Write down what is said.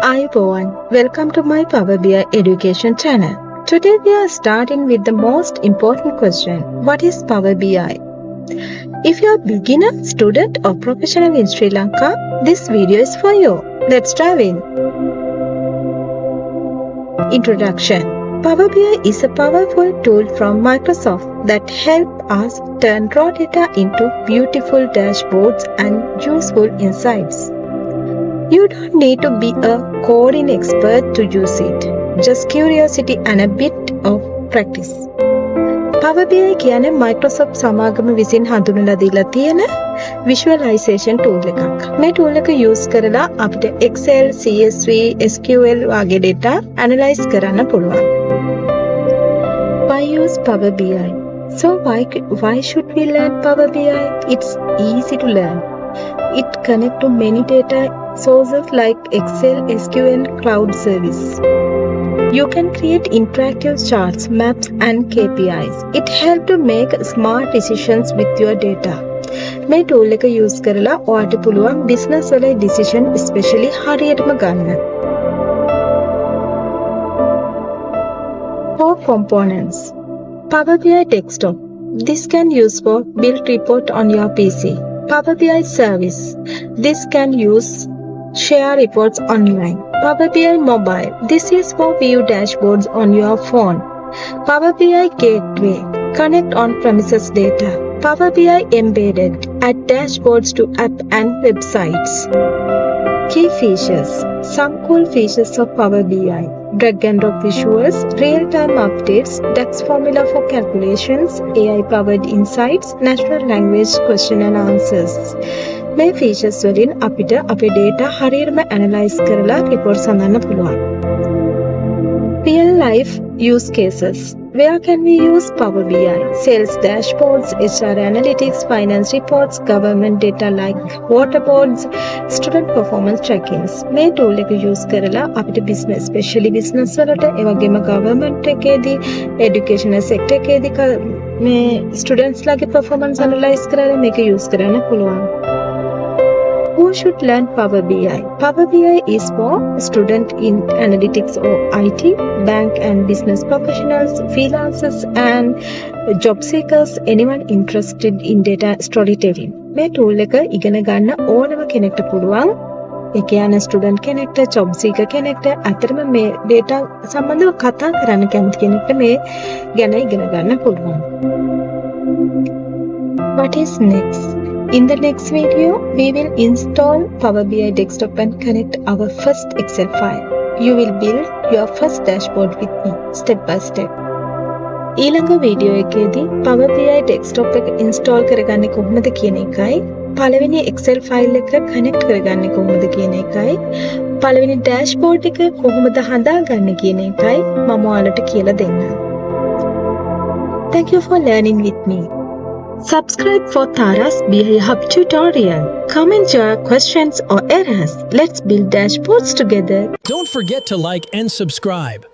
Hi everyone, welcome to my Power BI education channel. Today we are starting with the most important question. What is Power BI? If you are a beginner, student or professional in Sri Lanka, this video is for you. Let's dive in. Introduction. Power BI is a powerful tool from Microsoft that helps us turn raw data into beautiful dashboards and useful insights. You don't need to be a coding expert to use it. Just curiosity and a bit of practice. Power BI කියන්නේ Microsoft සමාගම විසින් හඳුන්වලා දීලා තියෙන visualization tool එකක්. මේ tool එක use කරලා අපිට Excel, CSV, SQL වගේ data analyze කරන්න පුළුවන්. Why use Power BI? So why should we learn Power BI? It's easy to learn. It connects to many data sources like Excel, SQL, Cloud Service. You can create interactive charts, maps and KPIs. It helps to make smart decisions with your data. මේ tool එක use කරලා ඔයාට පුළුවන් business වල decision especially හරියටම ගන්න. For components. Power BI desktop. This can use for build report on your PC. Power BI service. This can use share reports online. Power BI mobile. This is for view dashboards on your phone. Power BI gateway. Connect on-premises data. Power BI embedded. Add dashboards to app and websites. Key features. Some cool features of Power BI. Drag and drop visuals, real-time updates, DAX formula for calculations, AI-powered insights, natural language question and answers. මේ features වලින් අපිට අපේ data හරියටම analyze කරලා reports හදන්න පුළුවන්. Real life use cases. Where can we use Power BI? Sales dashboards, HR analytics, finance reports, government data like water boards, student performance trackings. මේ tool එක use කරලා අපිට business, especially business වලට ඒ වගේම government එකේදී, educational sector එකේදී මේ students ලාගේ performance analyze කරලා මේක use කරන්න පුළුවන්. Who should learn Power BI? Power BI is for student in analytics or IT, bank and business professionals, freelancers and job seekers, anyone interested in data storytelling. මේ tool එක ඉගෙන ගන්න ඕනම කෙනෙක්ට පුළුවන්. ඒ කියන්නේ student කෙනෙක්ට, job seeker කෙනෙක්ට, අතරම මේ data සම්බන්ධව කතා කරන්න කැමති කෙනෙක්ට මේ ගැන ඉගෙන ගන්න පුළුවන්. What is next? In the next video, we will install Power BI desktop and connect our first Excel file. You will build your first dashboard with me, step by step. ඊළඟ වීඩියෝ එකේදී Power BI desktop එක install කරගන්නේ කොහොමද කියන එකයි, පළවෙනි Excel file එක connect කරගන්නේ කොහොමද කියන එකයි, පළවෙනි dashboard එක කොහොමද හදාගන්නේ කියන එකයි මම ඔයාලට කියලා දෙන්නම්. Thank you for learning with me. Subscribe for Tara's BI Hub tutorial. Comment your questions or errors. Let's build dashboards together. Don't forget to like and subscribe.